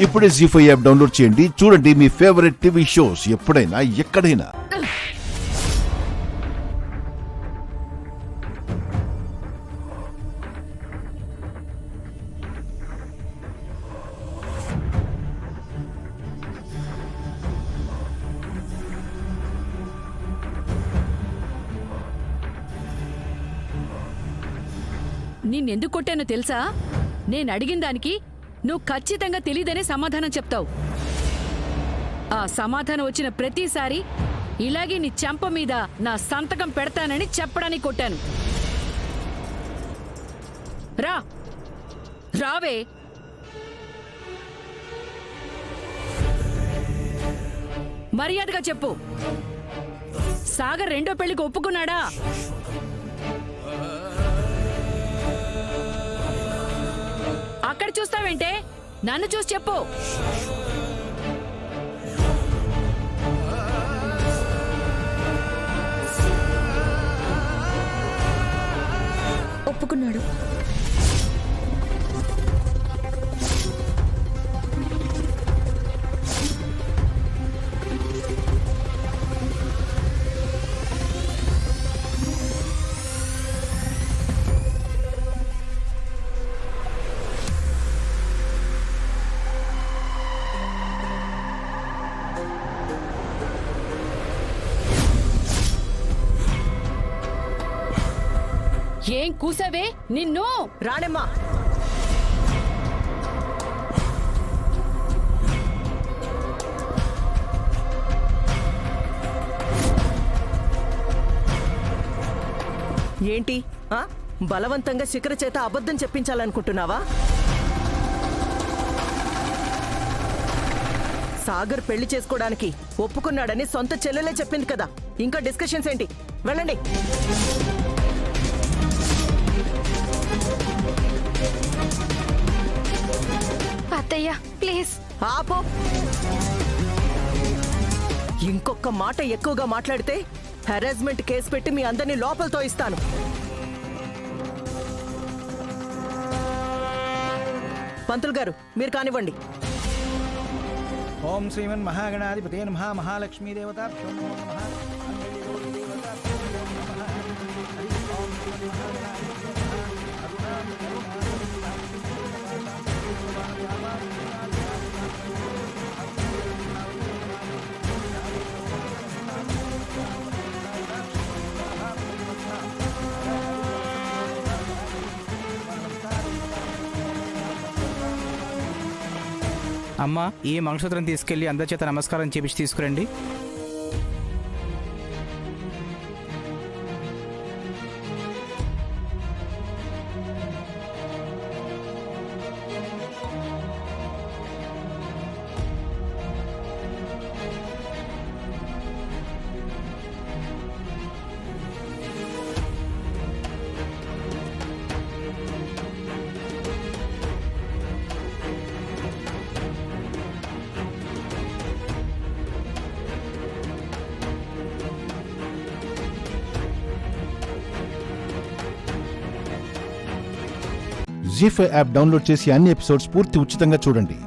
ఇప్పుడే జీ5 app download చేయండి. చూడండి మీ ఫేవరెట్ టీవీ షోస్ ఎప్పుడైనా ఎక్కడైనా. నిన్నెందుకు కొట్టానో తెలుసా? నేను అడిగిన దానికి నువ్వు ఖచ్చితంగా తెలీదనే సమాధానం చెప్తావు. ఆ సమాధానం వచ్చిన ప్రతిసారి ఇలాగే నీ చెంప మీద నా సంతకం పెడతానని చెప్పడానికి కొట్టాను. రావే. మర్యాదగా చెప్పు, సాగర్ రెండో పెళ్లికి ఒప్పుకున్నాడా? అక్కడ చూస్తావేంటే, నన్ను చూసి చెప్పు. ఒప్పుకున్నాడు. ఏం కూసావే నిన్ను? రాణెమ్మా, ఏంటి బలవంతంగా శిఖర చేత అబద్ధం చెప్పించాలనుకుంటున్నావా? సాగర్ పెళ్లి చేసుకోవడానికి ఒప్పుకున్నాడని సొంత చెల్లెలే చెప్పింది కదా, ఇంకా డిస్కషన్స్ ఏంటి? వెళ్ళండి. అత్తయ్య ప్లీజ్ ఆపో. ఇంకొక మాట ఎక్కువగా మాట్లాడితే హెరాస్మెంట్ కేసు పెట్టి మీ అందరినీ లోపలతో ఇస్తాను. పంతులు గారు, మీరు కానివ్వండి. ఓం శ్రీమన్ మహాగణాధిపతే నమః. మహాలక్ష్మీ దేవతాభ్యో నమః. అమ్మ, ఈ మంగళసూత్రం తీసుకెళ్లి అందరి చేత నమస్కారం చేపించి తీసుకురండి. జీ5 యాప్ డౌన్లోడ్ చేసి అన్ని ఎపిసోడ్స్ పూర్తి ఉచితంగా చూడండి.